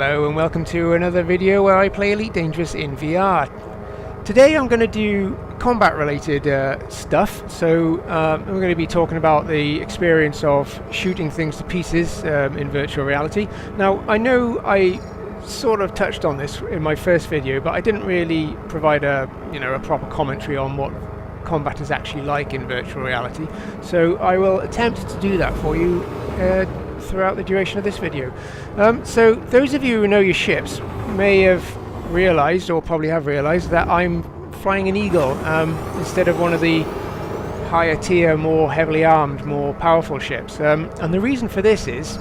Hello and welcome to another video where I play Elite Dangerous in VR. Today I'm going to do combat related stuff, so I'm going to be talking about the experience of shooting things to pieces in virtual reality. Now I know I sort of touched on this in my first video, but I didn't really provide a proper commentary on what combat is actually like in virtual reality, so I will attempt to do that for you throughout the duration of this video. So those of you who know your ships may have realized, or probably have realized, that I'm flying an Eagle instead of one of the higher tier, more heavily armed, more powerful ships. And the reason for this is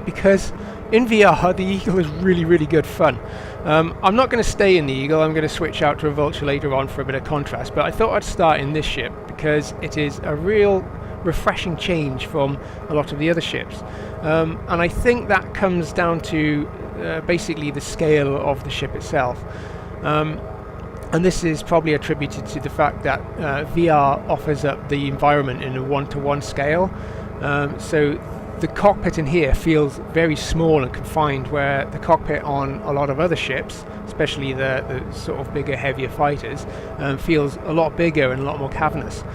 because in VR the Eagle is really good fun. I'm not going to stay in the Eagle, I'm going to switch out to a Vulture later on for a bit of contrast, but I thought I'd start in this ship because it is a real refreshing change from a lot of the other ships, and I think that comes down to basically the scale of the ship itself, and this is probably attributed to the fact that VR offers up the environment in a one-to-one scale, so the cockpit in here feels very small and confined, where the cockpit on a lot of other ships, especially the sort of bigger, heavier fighters, feels a lot bigger and a lot more cavernous.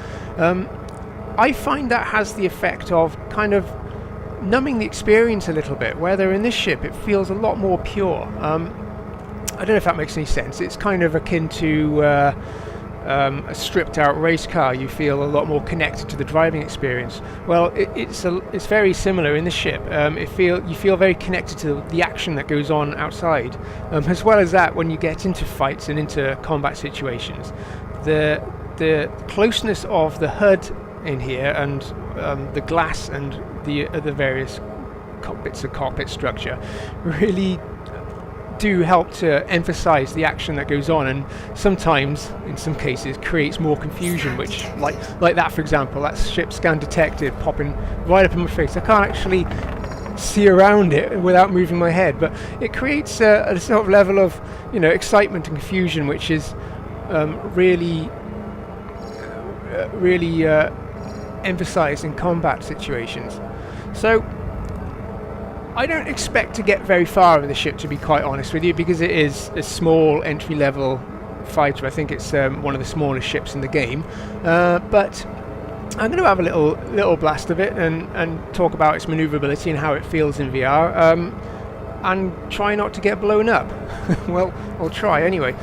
I find that has the effect of kind of numbing the experience a little bit, whether in this ship it feels a lot more pure. I don't know if that makes any sense. It's kind of akin to a stripped out race car. You feel a lot more connected to the driving experience. Well, it's very similar in this ship. You feel very connected to the action that goes on outside, as well as that when you get into fights and into combat situations. The closeness of the HUD in here and the glass and the various bits of cockpit structure really do help to emphasize the action that goes on, and sometimes, in some cases, creates more confusion, which, like that for example, that ship scan detected popping right up in my face. I can't actually see around it without moving my head, but it creates a sort of level of excitement and confusion, which is really emphasized in combat situations. So I don't expect to get very far with the ship, to be quite honest with you, because it is a small entry-level fighter. I think it's one of the smallest ships in the game, but I'm going to have a little blast of it and talk about its maneuverability and how it feels in VR, and try not to get blown up. Well, I'll try anyway.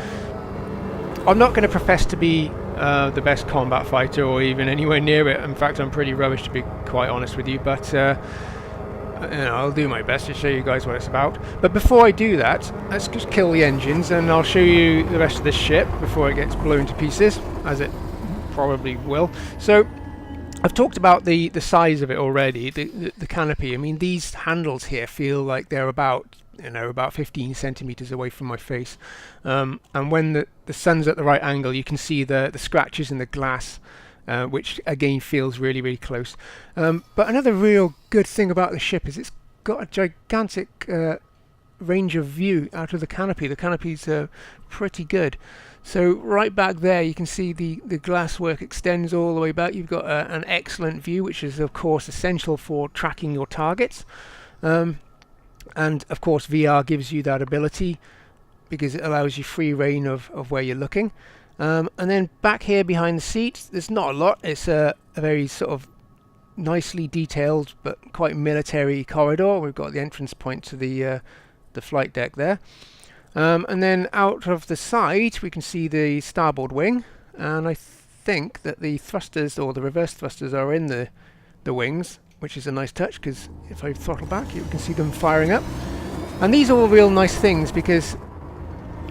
I'm not going to profess to be the best combat fighter or even anywhere near it. In fact, I'm pretty rubbish, to be quite honest with you, but I'll do my best to show you guys what it's about. But before I do that, let's just kill the engines and I'll show you the rest of this ship before it gets blown to pieces, as it probably will. So I've talked about the size of it already, the canopy. I mean, these handles here feel like they're about 15 centimeters away from my face, and when the sun's at the right angle, you can see the scratches in the glass, which again feels really close. But another real good thing about the ship is it's got a gigantic range of view out of the canopy. The canopy's pretty good. So right back there you can see the glass work extends all the way back. You've got an excellent view, which is of course essential for tracking your targets. And of course VR gives you that ability because it allows you free reign of where you're looking. And then back here behind the seat, there's not a lot. It's a very sort of nicely detailed but quite military corridor. We've got the entrance point to the flight deck there. And then out of the side we can see the starboard wing, and I think that the thrusters, or the reverse thrusters, are in the wings, which is a nice touch, because if I throttle back you can see them firing up. And these are all real nice things because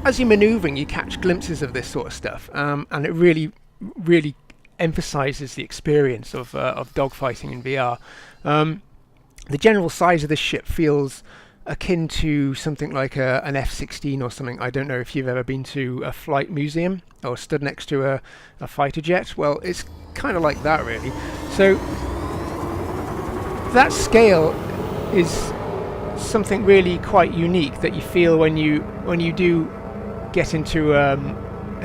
as you're manoeuvring you catch glimpses of this sort of stuff, and it really emphasizes the experience of dogfighting in VR. The general size of this ship feels akin to something like an F-16 or something. I don't know if you've ever been to a flight museum or stood next to a fighter jet. Well, it's kind of like that really. So that scale is something really quite unique that you feel when you do get into a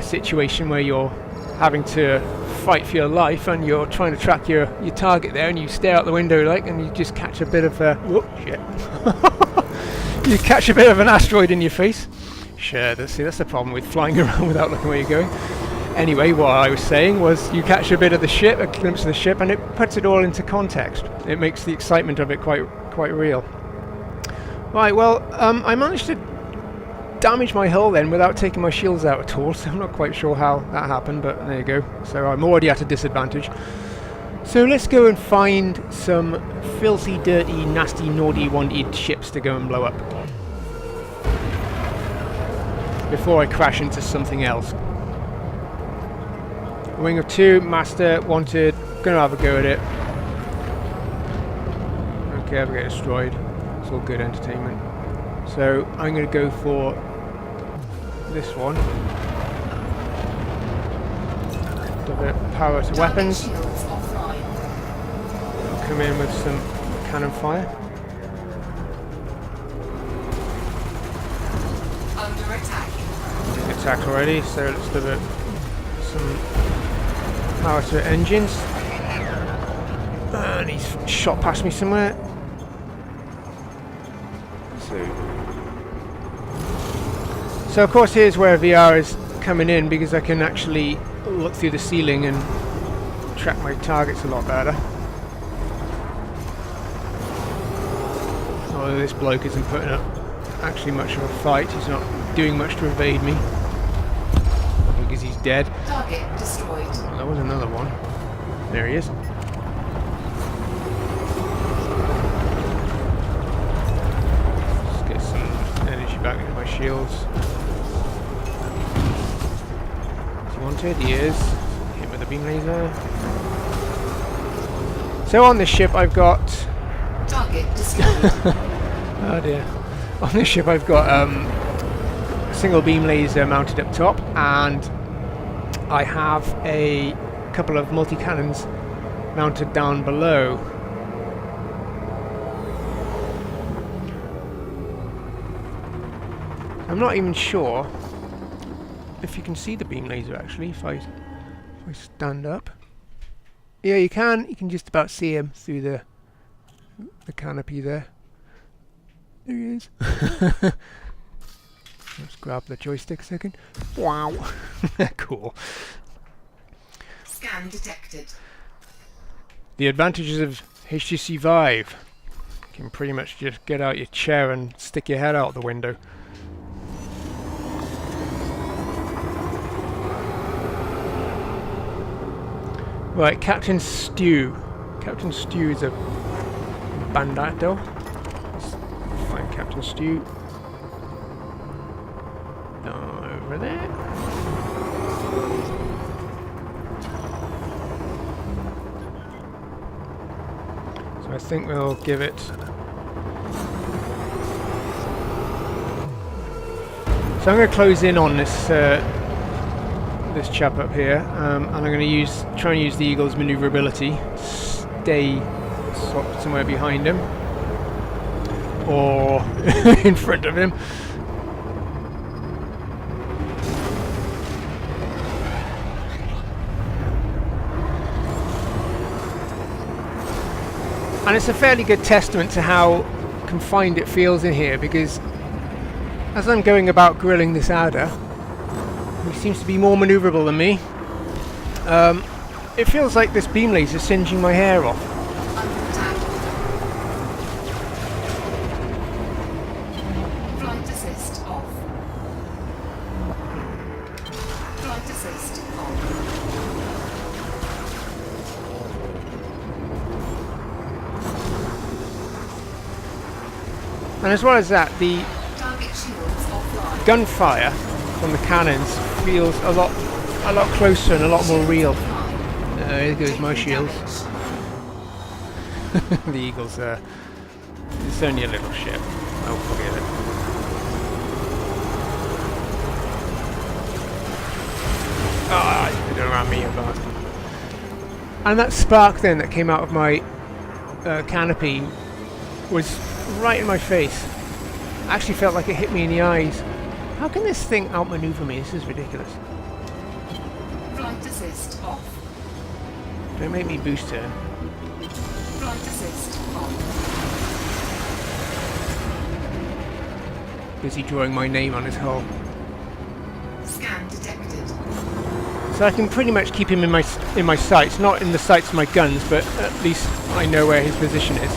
situation where you're having to fight for your life and you're trying to track your target there, and you stare out the window and you just catch a bit of whoop, shit. You catch a bit of an asteroid in your face. Sure, that's the problem with flying around without looking where you're going. Anyway, what I was saying was you catch a bit of the ship, a glimpse of the ship, and it puts it all into context. It makes the excitement of it quite real. Right, well, I managed to damage my hull then without taking my shields out at all, so I'm not quite sure how that happened, but there you go. So I'm already at a disadvantage. So let's go and find some filthy, dirty, nasty, naughty, wanted ships to go and blow up before I crash into something else. Wing of 2, master, wanted, gonna have a go at it. Okay, I'll get destroyed. It's all good entertainment. So I'm gonna go for this one. Divert power to weapons. I'll come in with some cannon fire. Under attack. Attacked already, so let's divert some power to engines. And he's shot past me somewhere. So of course here's where VR is coming in, because I can actually look through the ceiling and track my targets a lot better. Although this bloke isn't putting up actually much of a fight, he's not doing much to evade me. Because he's dead. Target destroyed. Oh, there was another one. There he is. Let's get some energy back into my shields. Wanted, he is. Hit with a beam laser. So on this ship I've got... Target destroyed. Oh dear. On this ship I've got a single beam laser mounted up top, and I have a couple of multi-cannons mounted down below. I'm not even sure if you can see the beam laser actually, if I stand up. Yeah, you can just about see him through the canopy there. There he is. Let's grab the joystick a second. Wow. Cool. Scan detected. The advantages of HTC Vive. You can pretty much just get out your chair and stick your head out the window. Right, Captain Stew. Captain Stew is a bandito. Let's find Captain Stew. Over there. So I think we'll give it... So I'm going to close in on this this chap up here, and I'm going to try and use the Eagle's maneuverability, stay somewhere behind him or in front of him. And it's a fairly good testament to how confined it feels in here, because as I'm going about grilling this adder, he seems to be more manoeuvrable than me. It feels like this beam laser is singeing my hair off. Flight assist off. Flight assist off. And as well as that, the Target shields offline. gunfire from the cannons feels a lot closer and a lot more real. Here goes my shield. The Eagle's it's only a little ship. I'll forget it. Ah, you did it around me, you bastard. And that spark then that came out of my canopy was right in my face. I actually felt like it hit me in the eyes. How can this thing outmaneuver me? This is ridiculous. Flight assist off. Don't make me boost turn. Flight assist off. busy drawing my name on his hull. Scan detected. So I can pretty much keep him in my sights, not in the sights of my guns, but at least I know where his position is.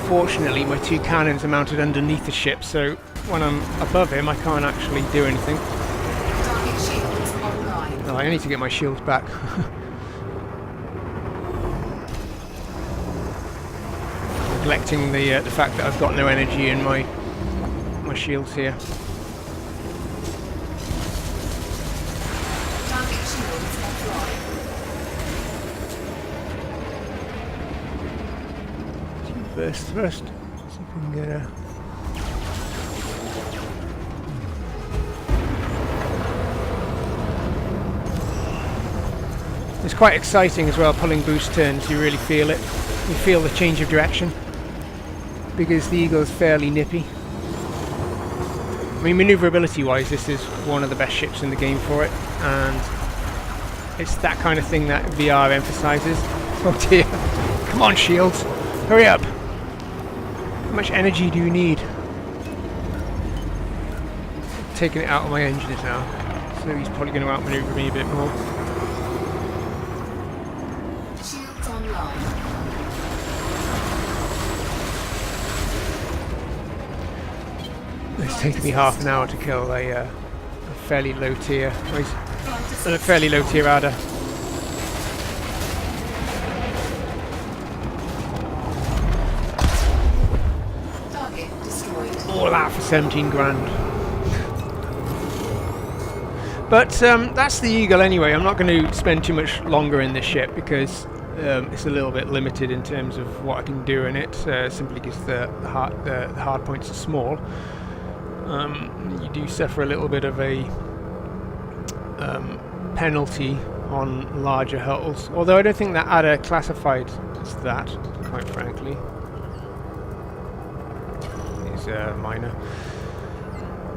Fortunately, my 2 cannons are mounted underneath the ship, so when I'm above him, I can't actually do anything. Target shields online. Oh, I need to get my shields back. Neglecting the fact that I've got no energy in my shields here. Target shields offline. First, see if we can get a... It's quite exciting as well, pulling boost turns. You really feel it. You feel the change of direction because the Eagle is fairly nippy. I mean, maneuverability wise, this is one of the best ships in the game for it, and it's that kind of thing that VR emphasizes. Oh dear. Come on, shields. Hurry up. How much energy do you need? Taking it out of my engines now, so he's probably going to outmaneuver me a bit more. Shields online. It's taken me half an hour to kill a fairly low tier, a fairly low tier adder. Target destroyed. All that for 17 grand. But that's the Eagle anyway. I'm not going to spend too much longer in this ship because it's a little bit limited in terms of what I can do in it, simply because the hard points are small. You do suffer a little bit of a penalty on larger hulls, although I don't think that adder classified as that, quite frankly. It's minor.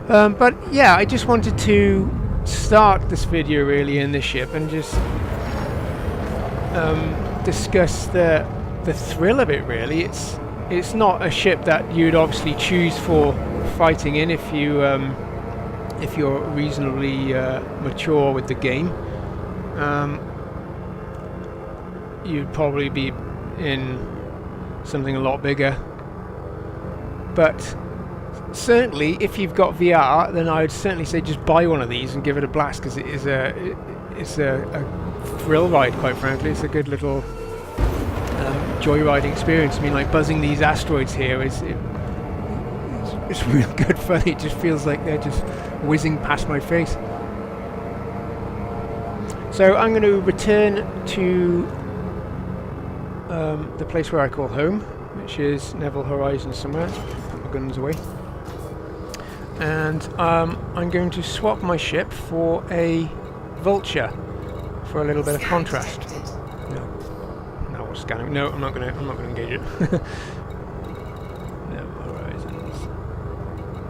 But yeah, I just wanted to start this video really in this ship and just discuss the thrill of it. Really, it's not a ship that you'd obviously choose for fighting in if you're reasonably mature with the game. You'd probably be in something a lot bigger, but certainly if you've got VR, then I would certainly say just buy one of these and give it a blast, because it's a thrill ride, quite frankly. It's a good little joyriding experience. I mean, like buzzing these asteroids here it's real good fun. It just feels like they're just whizzing past my face. So I'm going to return to the place where I call home, which is Neville Horizon somewhere. Put my guns away. And I'm going to swap my ship for a Vulture for a little bit of contrast. No, we're scanning. No, I'm not going to engage it. No horizons.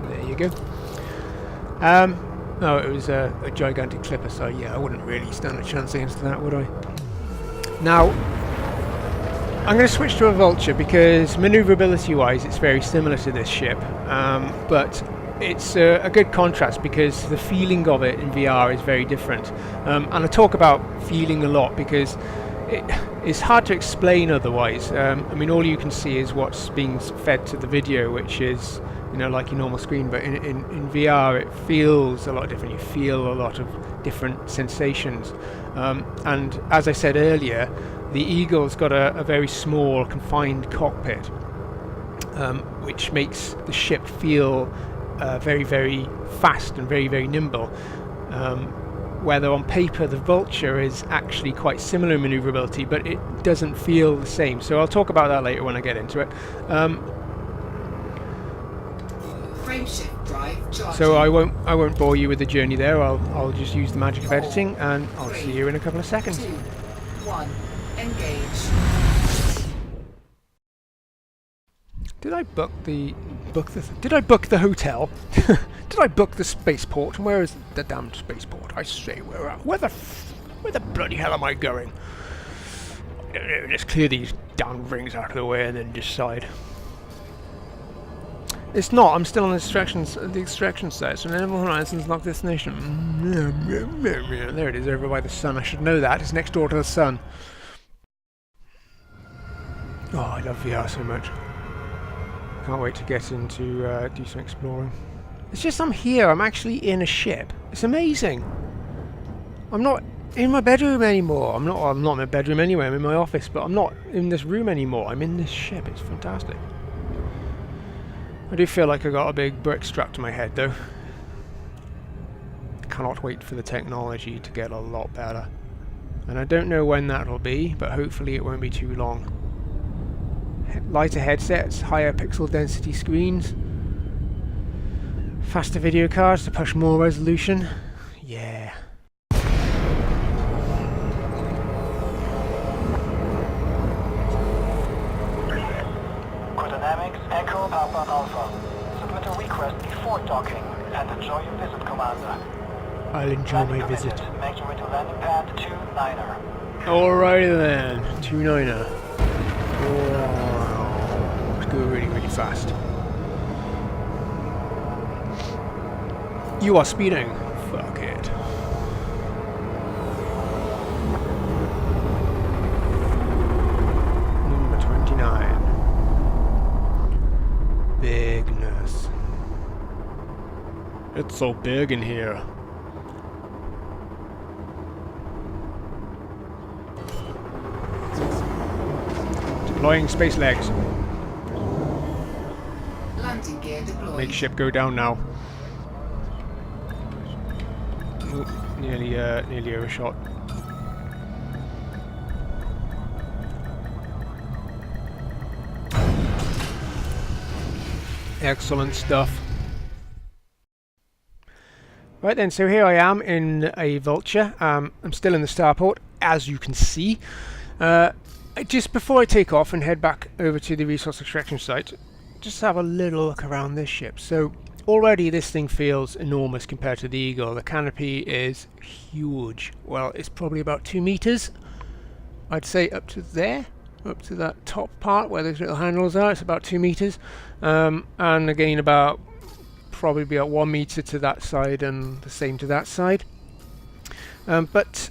There you go. No, it was a gigantic clipper, so yeah, I wouldn't really stand a chance against that, would I? Now, I'm going to switch to a Vulture because maneuverability-wise, it's very similar to this ship, but it's a good contrast because the feeling of it in VR is very different. And I talk about feeling a lot because it's hard to explain otherwise. I mean, all you can see is what's being fed to the video, which is, you know, like your normal screen, but in VR it feels a lot different. You feel a lot of different sensations. And as I said earlier, the Eagle's got a very small, confined cockpit, which makes the ship feel very, very fast and very, very nimble. Whether on paper the Vulture is actually quite similar in maneuverability, but it doesn't feel the same. So I'll talk about that later when I get into it. Frameshift drive charging. So I won't bore you with the journey there. I'll just use the magic of editing, and I'll see you in a couple of seconds. 2, 1, engage. Did I book the hotel? Did I book the spaceport? Where is the damn spaceport? I say, where the bloody hell am I going? Let's clear these damn rings out of the way and then decide. It's not. I'm still on the extraction site. So Animal Horizons lock destination. There it is, over by the sun. I should know that. It's next door to the sun. Oh, I love VR so much. Can't wait to get into do some exploring. It's just I'm here. I'm actually in a ship. It's amazing. I'm not in my bedroom anymore. I'm not in my bedroom anyway. I'm in my office, but I'm not in this room anymore. I'm in this ship. It's fantastic. I do feel like I got a big brick strapped to my head, though. Cannot wait for the technology to get a lot better. And I don't know when that'll be, but hopefully it won't be too long. Lighter headsets, higher pixel density screens, faster video cards to push more resolution. Yeah. Dynamics Echo Papa Alpha. Submit a request before docking and enjoy your visit, Commander. I'll enjoy Landing my visit. Make your way to landing pad 29er. Alrighty then, 29er. Wow. Let's go really, really fast. You are speeding. Fuck it. Number 29. Bigness. It's so big in here. Deploying space legs. Landing gear deployed. Make ship go down now. Ooh, nearly overshot. Excellent stuff. Right then, so here I am in a Vulture. I'm still in the starport, as you can see. Just before I take off and head back over to the resource extraction site, just have a little look around this ship. So already this thing feels enormous compared to the Eagle. The canopy is huge. Well, it's probably about 2 meters. I'd say up to there, up to that top part where those little handles are. It's about 2 meters, and again about probably about 1 meter to that side and the same to that side. But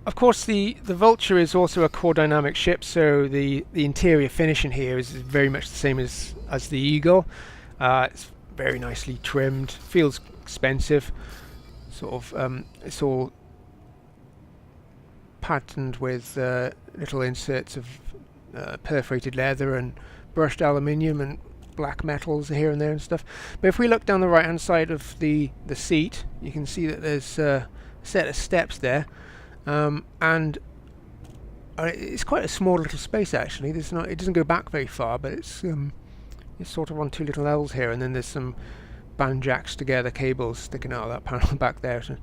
of course the Vulture is also a core dynamic ship, so the interior finish in here is very much the same as the Eagle. It's very nicely trimmed, feels expensive, sort of it's all patterned with little inserts of perforated leather and brushed aluminium and black metals here and there and stuff. But if we look down the right hand side of the seat, you can see that there's a set of steps there, and it's quite a small little space actually. It doesn't go back very far, but it's sort of on 2 little L's here, and then there's some band jacks together cables sticking out of that panel back there. So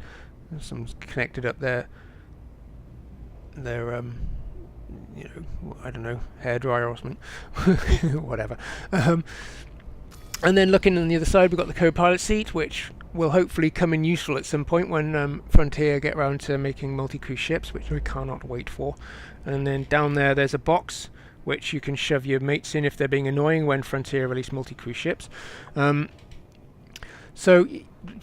there's some connected up there. They're you know, I don't know, hairdryer or something, whatever. And then looking on the other side, we've got the co-pilot seat, which will hopefully come in useful at some point when Frontier get round to making multi-crew ships, which we cannot wait for. And then down there's a box which you can shove your mates in if they're being annoying when Frontier release multi-crew ships. So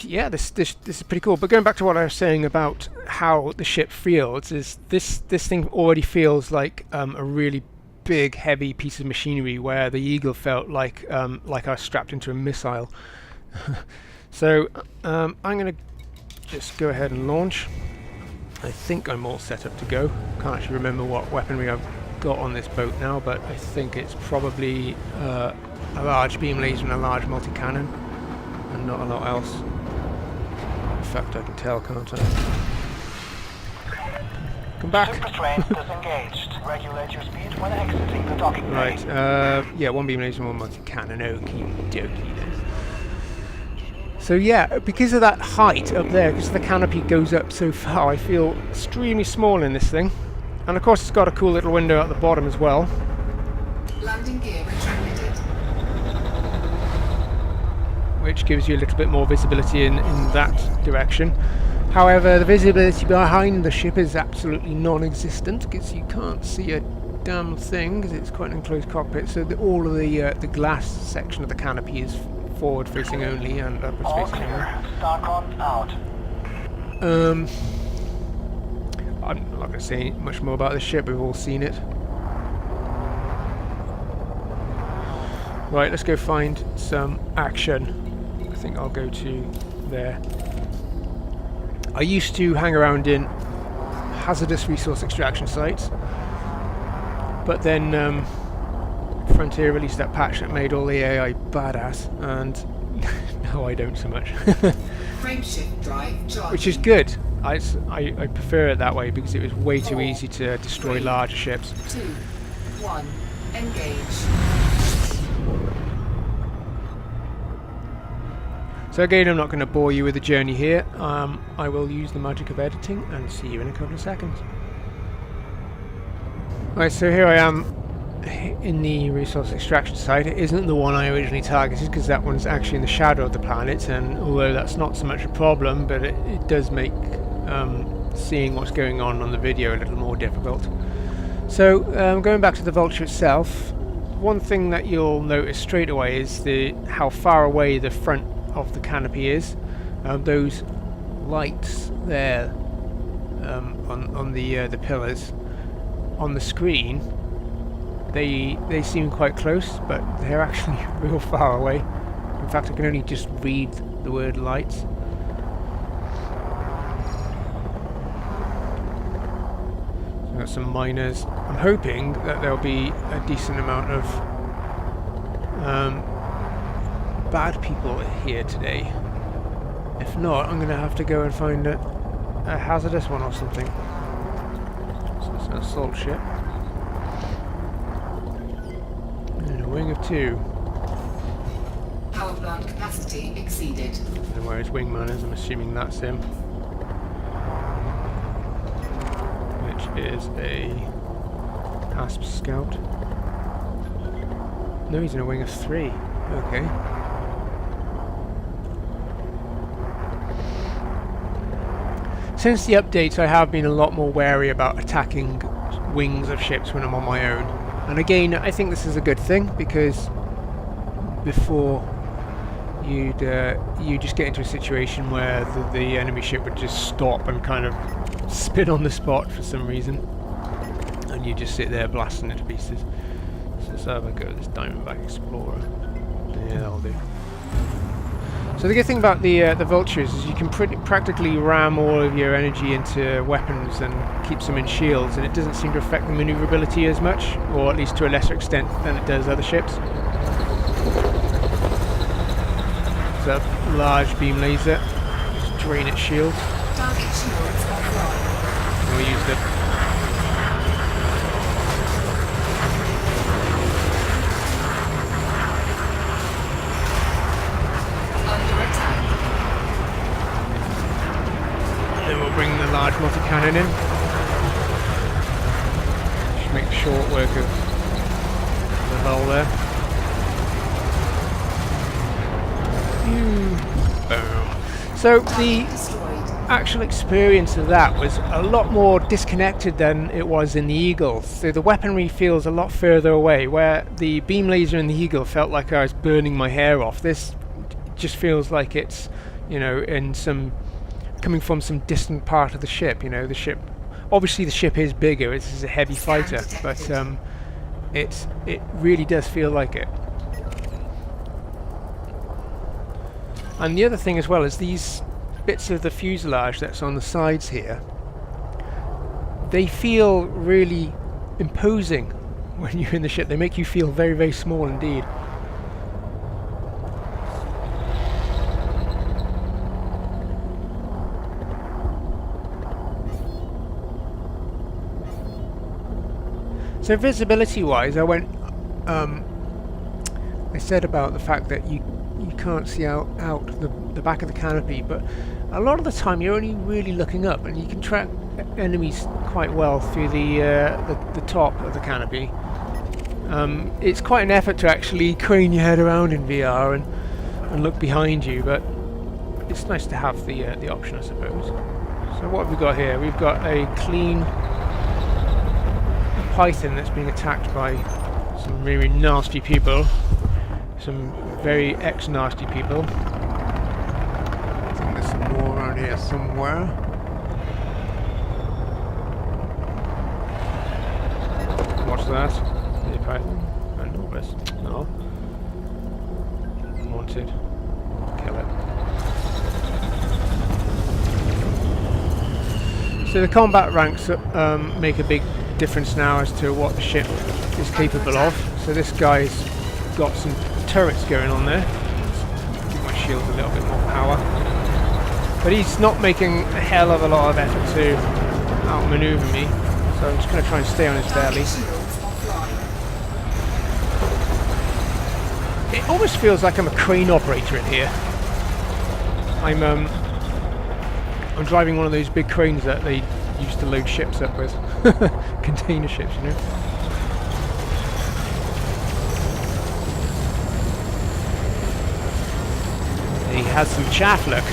yeah, this is pretty cool. But going back to what I was saying about how the ship feels, is this thing already feels like a really big, heavy piece of machinery, where the Eagle felt like I was strapped into a missile. So I'm going to just go ahead and launch. I think I'm all set up to go. Can't actually remember what weaponry I've got on this boat now, but I think it's probably a large beam laser and a large multi-cannon, and not a lot else. In fact, I can tell, can't I? Come back. Ship restraint disengaged. Regulate your speed when exiting the docking bay. Right, yeah, 1 beam laser and 1 multi-cannon. Okie dokie then. So yeah, because of that height up there, because the canopy goes up so far, I feel extremely small in this thing. And of course it's got a cool little window at the bottom as well. Landing gear retracted. Which gives you a little bit more visibility in that direction. However, the visibility behind the ship is absolutely non-existent, because you can't see a damn thing because it's quite an enclosed cockpit. So all of the glass section of the canopy is forward facing only and upwards All facing only. clear. Starcon out. I'm not going to say much more about the ship. We've all seen it. Right, let's go find some action. I think I'll go to there. I used to hang around in hazardous resource extraction sites, but then Frontier released that patch that made all the AI badass, and now I don't so much. Frameshift drive charging. Which is good. I prefer it that way because it was way too easy to destroy larger ships. 2, 1, engage. So again, I'm not going to bore you with the journey here. I will use the magic of editing and see you in a couple of seconds. Right, so here I am in the resource extraction site. It isn't the one I originally targeted because that one's actually in the shadow of the planet, and although that's not so much a problem, but it does make seeing what's going on the video a little more difficult. So going back to the Vulture itself, one thing that you'll notice straight away is how far away the front of the canopy is. Those lights there on the pillars on the screen, they seem quite close, but they're actually real far away. In fact, I can only just read the word lights. So got some miners. I'm hoping that there'll be a decent amount of bad people here today. If not, I'm going to have to go and find a hazardous one or something. So it's an assault ship. And a wing of 2. Power plant capacity exceeded. I don't know where his wingman is, I'm assuming that's him. Which is a Asp scout. No, he's in a wing of 3. Okay. Since the updates, I have been a lot more wary about attacking wings of ships when I'm on my own. And again, I think this is a good thing, because before you just get into a situation where the enemy ship would just stop and kind of spin on the spot for some reason, and you just sit there blasting it to pieces. So let's have a go at this Diamondback Explorer. Yeah, that'll do. So the good thing about the Vultures is you can practically ram all of your energy into weapons and keep them in shields, and it doesn't seem to affect the maneuverability as much, or at least to a lesser extent than it does other ships. So a large beam laser, just drain its shield. Target shields offline. And we use the large multi-cannon in. Just make short work of the hull there. Boom. So the actual experience of that was a lot more disconnected than it was in the Eagle. So the weaponry feels a lot further away, where the beam laser in the Eagle felt like I was burning my hair off. This just feels like it's, you know, coming from some distant part of the ship. You know, the ship, obviously the ship is bigger, it's a heavy fighter, but it really does feel like it. And the other thing as well is these bits of the fuselage that's on the sides here, they feel really imposing when you're in the ship. They make you feel very, very small indeed. So visibility-wise, I said about the fact that you can't see out the back of the canopy, but a lot of the time you're only really looking up, and you can track enemies quite well through the top of the canopy. It's quite an effort to actually crane your head around in VR and look behind you, but it's nice to have the option, I suppose. So what have we got here? We've got a clean python that's being attacked by some really nasty people. Some very ex-nasty people. I think there's some more around here somewhere. What's that? A python? Enormous. No. Wanted. Kill it. So the combat ranks make a big difference now as to what the ship is capable of. So this guy's got some turrets going on there. Let's give my shield a little bit more power. But he's not making a hell of a lot of effort to outmaneuver me. So I'm just going to try and stay on his belly. It almost feels like I'm a crane operator in here. I'm driving one of those big cranes that they used to load ships up with. Container ships, you know. He has some chaff, look. I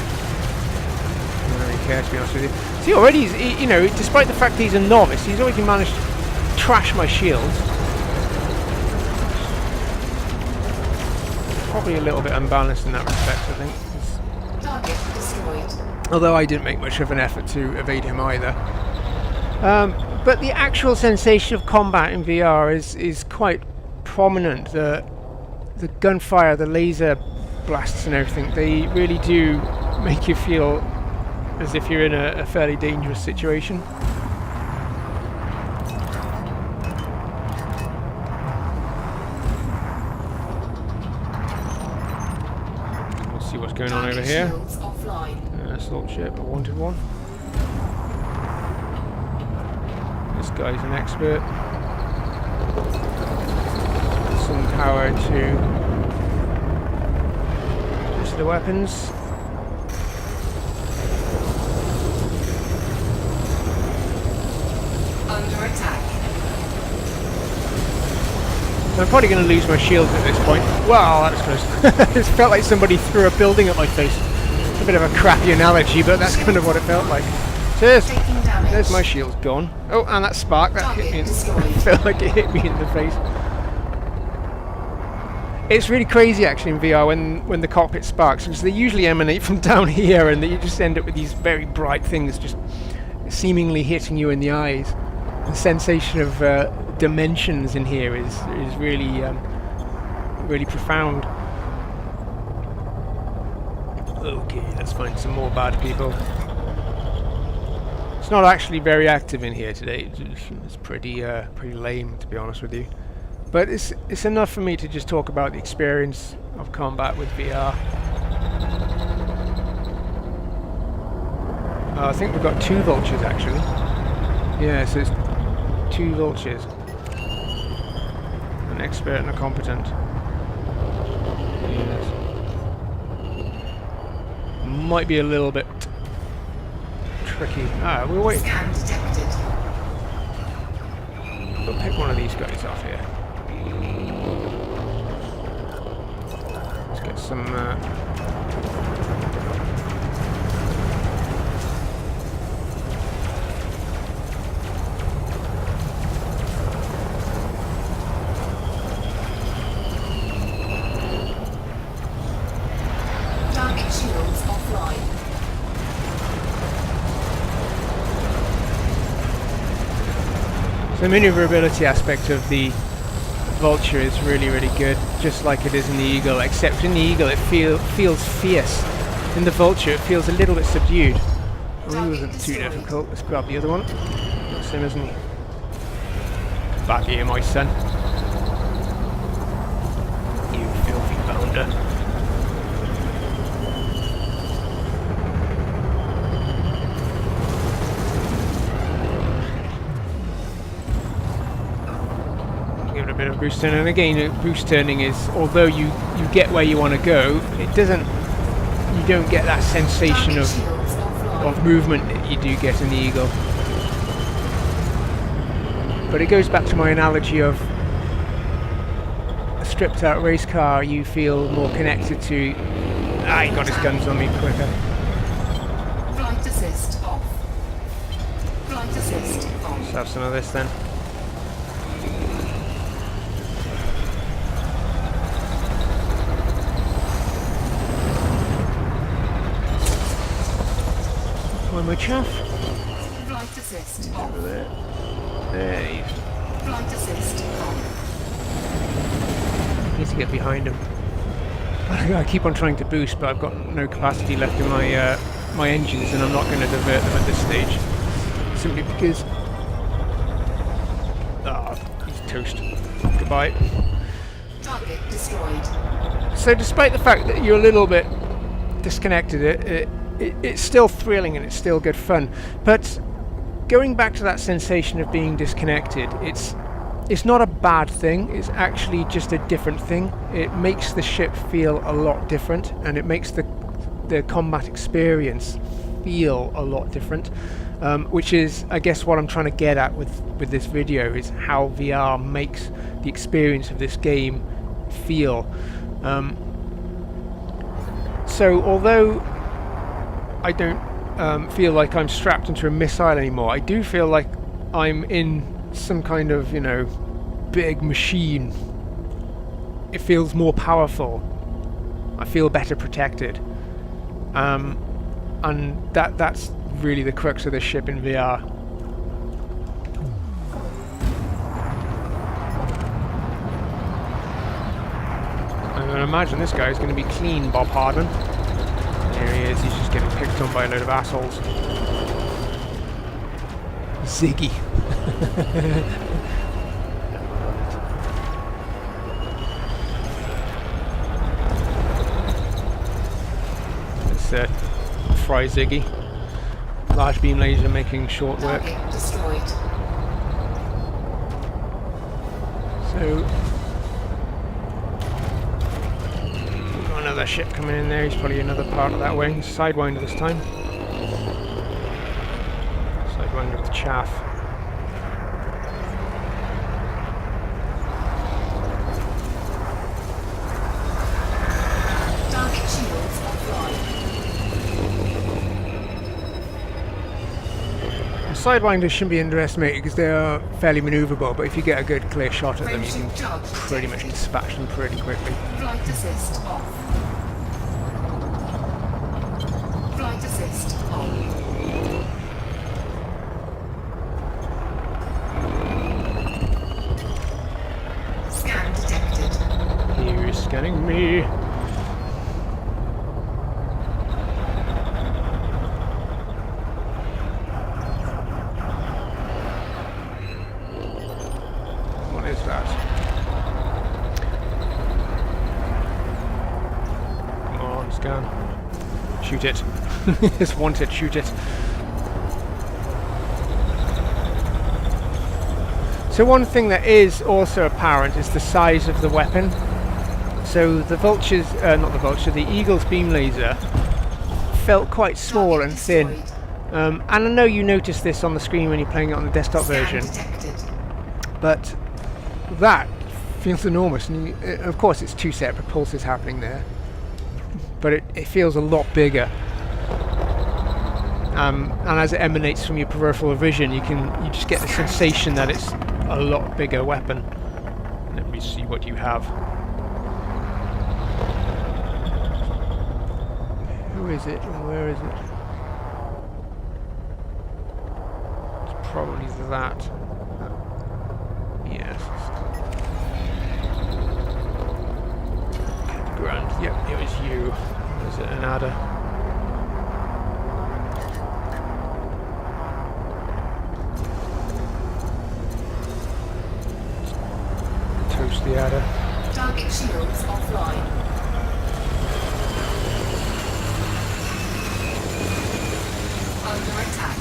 don't really care, to be honest with you. See, already, you know, despite the fact he's a novice, he's already managed to trash my shield. Probably a little bit unbalanced in that respect, I think. Target destroyed. Although I didn't make much of an effort to evade him either. But the actual sensation of combat in VR is quite prominent. The gunfire, the laser blasts and everything, they really do make you feel as if you're in a fairly dangerous situation. Let's see what's going on over here. Assault ship, a wanted one. This guy's an expert. Some power to just the weapons. Under attack. I'm probably going to lose my shield at this point. Wow, that was close. It felt like somebody threw a building at my face. A bit of a crappy analogy, but that's kind of what it felt like. Cheers! There's my shield gone. Oh, and that spark, that hit me in felt like it hit me in the face. It's really crazy actually in VR when the cockpit sparks, because they usually emanate from down here and you just end up with these very bright things just seemingly hitting you in the eyes. The sensation of dimensions in here is really really profound. Okay, let's find some more bad people. It's not actually very active in here today. It's pretty lame, to be honest with you. But it's enough for me to just talk about the experience of combat with VR. I think we've got 2 vultures actually. Yeah, so it's 2 vultures. An expert and a competent. Yes. Might be a little bit tricky. Ah, we'll wait. Scan detected. We'll pick one of these guys off here. Let's get some. Target shields offline. The maneuverability aspect of the Vulture is really, really good, just like it is in the Eagle, except in the Eagle it feels fierce. In the Vulture it feels a little bit subdued. Oh, it wasn't too difficult. Let's grab the other one. That's him, isn't he? Back here, my son. You filthy bounder. Give it a bit of boost turning. And again, boost turning is, although you get where you want to go, it doesn't. You don't get that sensation of movement that you do get in the Eagle. But it goes back to my analogy of a stripped out race car. You feel more connected to. Ah, he got his guns on me quicker. Flight assist off. Flight assist on. Let's have some of this then. Find my chaff. Flight assist Over off. there. There he is. Flight assist on. Need to get behind him. I keep on trying to boost, but I've got no capacity left in my my engines, and I'm not going to divert them at this stage. Simply because... Ah, he's toast. Goodbye. Target destroyed. So despite the fact that you're a little bit disconnected, it's still thrilling and it's still good fun. But going back to that sensation of being disconnected, it's not a bad thing. It's actually just a different thing. It makes the ship feel a lot different, and it makes the combat experience feel a lot different. Which is, I guess, what I'm trying to get at with this video, is how VR makes the experience of this game feel. So although I don't feel like I'm strapped into a missile anymore, I do feel like I'm in some kind of, big machine. It feels more powerful. I feel better protected. And that's really the crux of this ship in VR. I'm going to imagine this guy is going to be clean, Bob Harden. There he is, he's just getting picked on by a load of assholes. Ziggy. Let's fry Ziggy. Large beam laser making short work. Target destroyed. So we've got another ship coming in there. He's probably another part of that wing. Sidewinder this time. Sidewinder with chaff. Target shields offline. Sidewinders shouldn't be underestimated because they are fairly manoeuvrable, but if you get a good clear shot at them, you can pretty much dispatch them pretty quickly. Flight assist off. Flight assist on. Scan detected. He is scanning me. What is that? Come on, scan. Shoot it. Just want it, shoot it. So one thing that is also apparent is the size of the weapon. So the Vulture's, not the Vulture, the Eagle's beam laser felt quite small and thin. And I know you noticed this on the screen when you're playing it on the desktop version, but that feels enormous. And of course it's two separate pulses happening there, but it feels a lot bigger. And as it emanates from your peripheral vision, you just get the sensation that it's a lot bigger weapon. Let me see what you have. Who is it and where is it? It's probably that. Yes. Grand. Yep, it was you. Was it an adder? Toast the adder. Target shields offline. Under attack.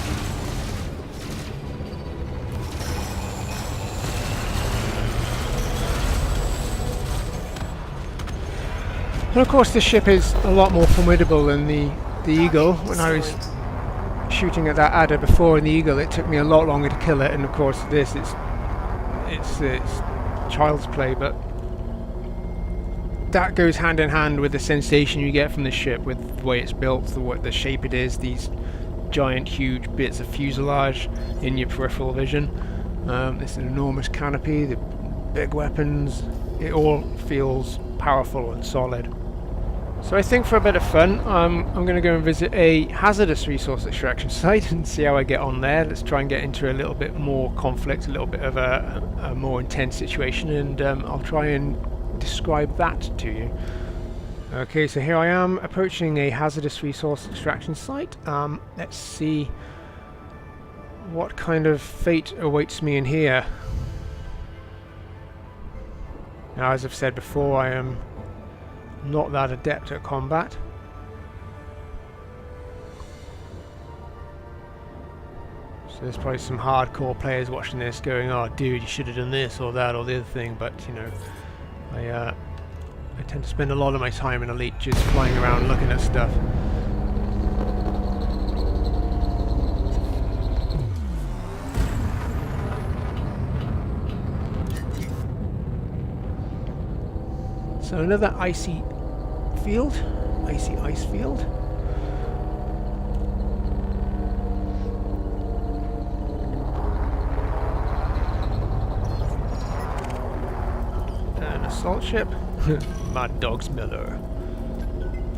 And of course this ship is a lot more formidable than the Eagle. When I was shooting at that adder before in the Eagle, it took me a lot longer to kill it, and of course this it's child's play, but that goes hand in hand with the sensation you get from the ship, with the way it's built, the shape it is, these giant huge bits of fuselage in your peripheral vision, this enormous canopy, the big weapons. It all feels powerful and solid. So I think for a bit of fun, I'm going to go and visit a hazardous resource extraction site and see how I get on there. Let's try and get into a little bit more conflict, a little bit of a more intense situation, and I'll try and describe that to you. Okay, so here I am approaching a hazardous resource extraction site. Let's see what kind of fate awaits me in here. Now, as I've said before, I am not that adept at combat. So there's probably some hardcore players watching this going, oh dude, you should have done this or that or the other thing, but you know, I tend to spend a lot of my time in Elite just flying around looking at stuff. So another icy field, icy ice field. An assault ship. Mad Dogs Miller.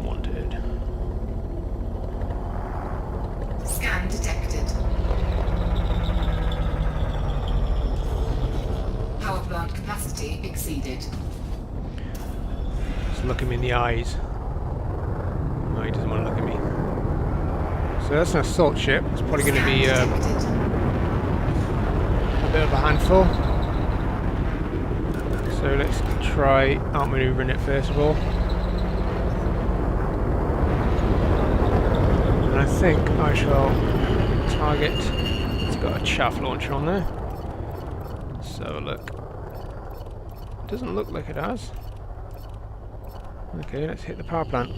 Wanted. Scan detected. Power plant capacity exceeded. Look him in the eyes. No, he doesn't want to look at me. So that's an assault ship. It's probably going to be a bit of a handful. So let's try outmaneuvering it first of all. And I think I shall target. It's got a chaff launcher on there. So look. Doesn't look like it has. Okay, let's hit the power plant.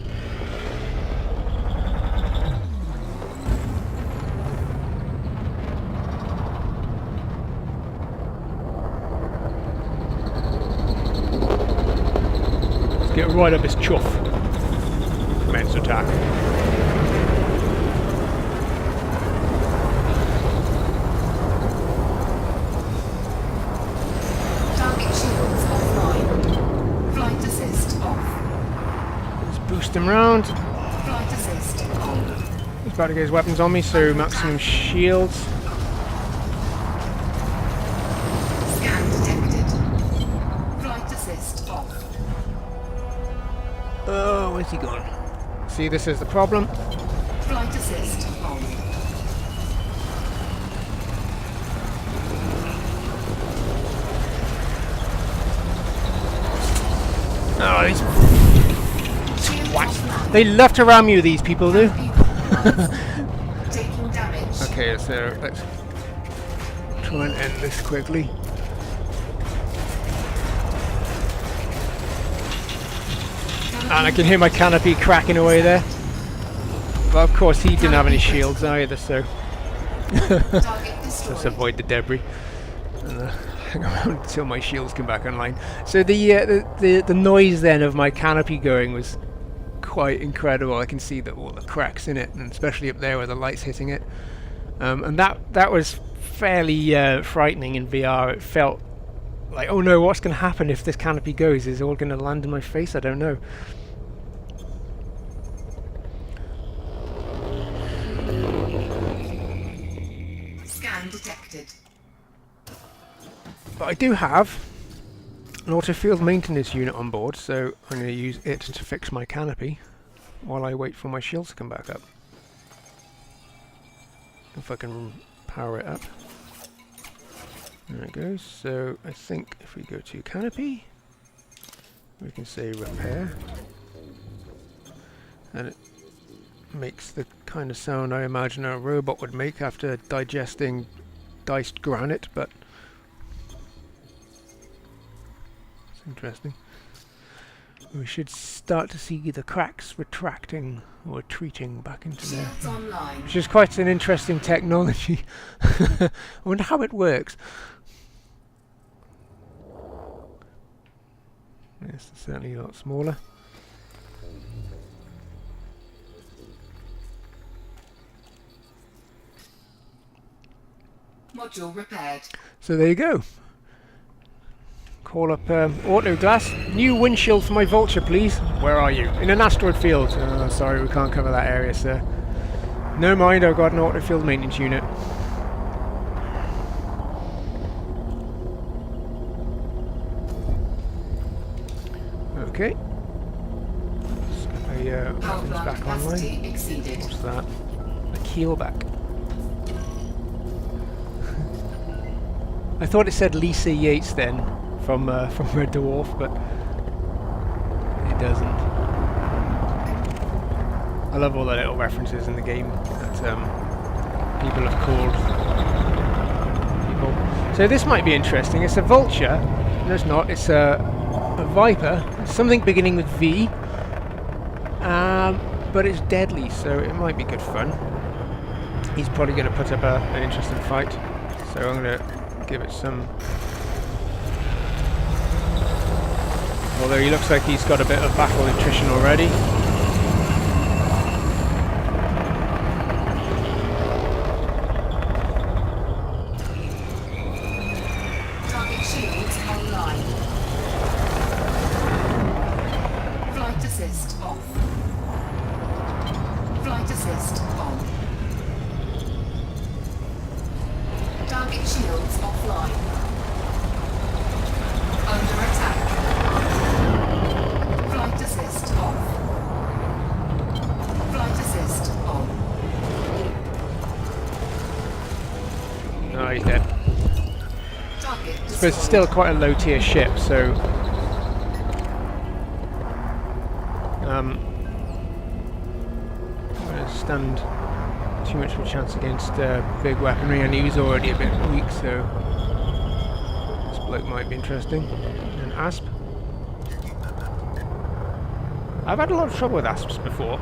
Let's get right up his chuff. Commence attack. Target shields offline. Flight assist off. Boost him round. Flight assist on. He's about to get his weapons on me, so maximum shields. Scan detected. Flight assist off. Oh, where's he gone? See, this is the problem. Flight assist on. Oh, these twats. They love to ram you, these people do. Taking damage. Okay, so let's try and end this quickly. And I can hear my canopy cracking away there. But of course he didn't have any shields either, so Target let's destroyed. avoid the debris. And hang around until my shields come back online. So the noise then of my canopy going was quite incredible. I can see that all the cracks in it, and especially up there where the light's hitting it. And that was fairly frightening in VR. It felt like, oh no, what's going to happen if this canopy goes? Is it all going to land in my face? I don't know. Scan detected. But I do have an auto-field maintenance unit on board, so I'm going to use it to fix my canopy while I wait for my shields to come back up. If I can power it up. There it goes. So I think if we go to canopy, we can say repair. And it makes the kind of sound I imagine a robot would make after digesting diced granite, but it's interesting. We should start to see the cracks retracting or retreating back into there. Shields online. Which is quite an interesting technology. I wonder how it works. Yes, it's certainly a lot smaller. Module repaired. So there you go. call up auto glass. New windshield for my Vulture, please. Where are you? In an asteroid field. Sorry, we can't cover that area, sir. No mind, I've got an auto field maintenance unit. Okay. Weapons back online. What's that? A keelback. I thought it said Lisa Yates then from Red Dwarf, but it doesn't. I love all the little references in the game that people have called people. So this might be interesting. It's a Vulture. No, it's not. It's a Viper. Something beginning with V. But it's deadly, so it might be good fun. He's probably going to put up an interesting fight. So I'm going to give it some... Although he looks like he's got a bit of battle attrition already. Target shields online. Flight assist off. Flight assist on. Target shields offline. Under attack. Flight assist off. Flight assist on. Oh, he's dead. Target But it's destroyed. still quite a low tier ship, so... I'm going to stand too much of a chance against big weaponry, and he was already a bit weak, so this bloke might be interesting. An asp. I've had a lot of trouble with asps before.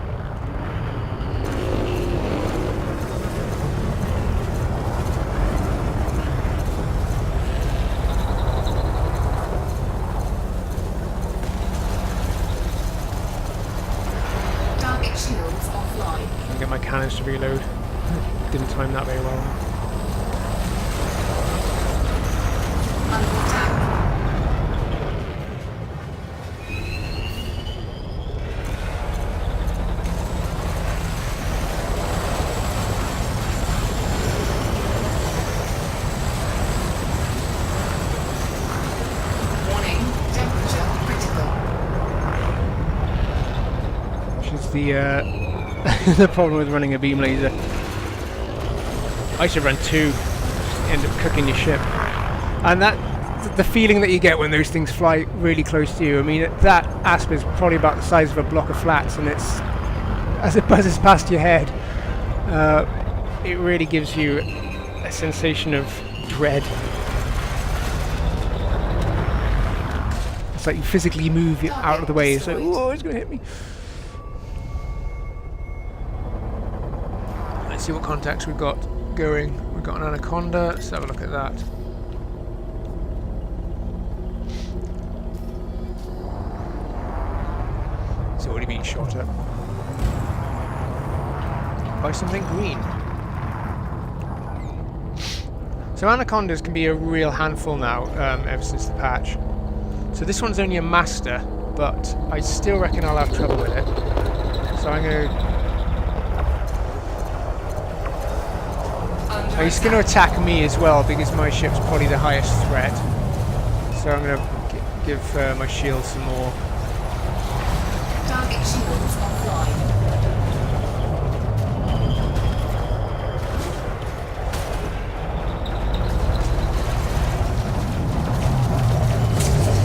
Target shields offline. I'll get my cannons to reload. Didn't time that very well. Under attack. Warning, temperature critical. Which is the the problem with running a beam laser. I should run two, just end up cooking your ship. And the feeling that you get when those things fly really close to you. I mean, that asp is probably about the size of a block of flats, and it's as it buzzes past your head, it really gives you a sensation of dread. It's like you physically move out of the way. It's like, oh, it's going to hit me. Let's see what contacts we've got going. We've got an Anaconda. Let's have a look at that. It's already been shot at by something green. So Anacondas can be a real handful now, ever since the patch. So this one's only a master, but I still reckon I'll have trouble with it. So I'm going to... He's going to attack me as well, because my ship's probably the highest threat. So I'm going to give my shield some more. Target shields offline.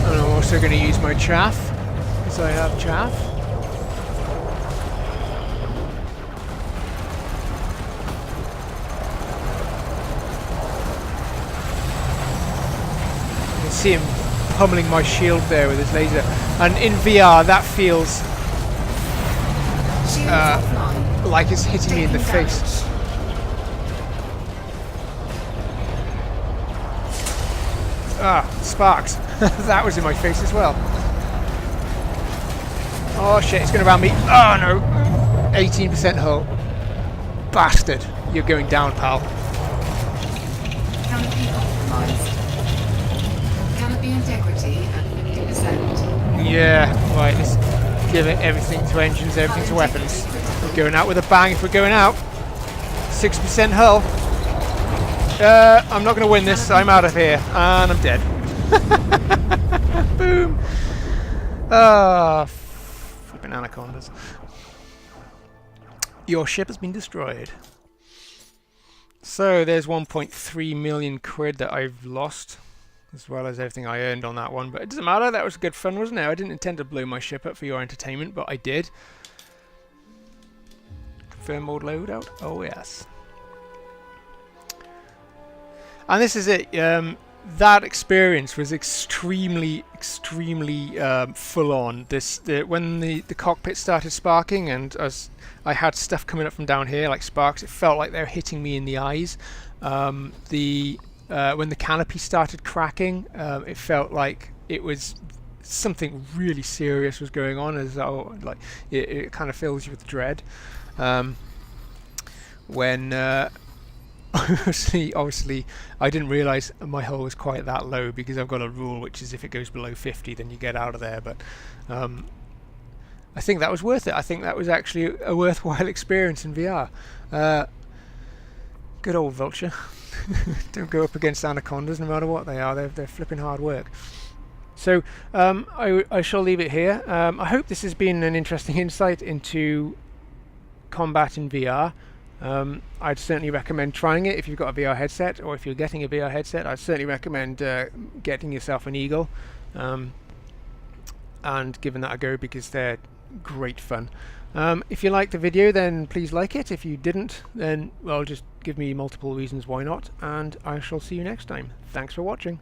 And I'm also going to use my chaff, because I have chaff. See him pummeling my shield there with his laser, and in VR that feels Shields offline. like it's hitting me in the Taking face. damage. Ah, sparks. That was in my face as well. Oh shit, it's going to round me. Oh no, 18% hull. Bastard, you're going down, pal. Canopy compromised. Canopy integrity at 50%. Yeah, right, let's give it everything to engines, everything to weapons. We're going out with a bang if we're going out. 6% hull. I'm not going to win this. I'm out of here. And I'm dead. Boom. Ah, flipping anacondas. Your ship has been destroyed. So there's 1.3 million quid that I've lost, as well as everything I earned on that one. But it doesn't matter. That was good fun, wasn't it? I didn't intend to blow my ship up for your entertainment, but I did. Confirm mode loadout. Oh yes. And this is it. That experience was extremely full on. When the cockpit started sparking, and as I had stuff coming up from down here like sparks, it felt like they were hitting me in the eyes. When the canopy started cracking, it felt like it was something really serious was going on. As like it kind of fills you with dread. Obviously, I didn't realise my hull was quite that low, because I've got a rule which is if it goes below 50 then you get out of there, but I think that was worth it. I think that was actually a worthwhile experience in VR. Good old Vulture. Don't go up against anacondas no matter what they are, they're flipping hard work. So I shall leave it here. I hope this has been an interesting insight into combat in VR. I'd certainly recommend trying it if you've got a VR headset, or if you're getting a VR headset. I'd certainly recommend getting yourself an Eagle and giving that a go, because they're great fun. If you liked the video, then please like it. If you didn't, then well, just give me multiple reasons why not, and I shall see you next time. Thanks for watching.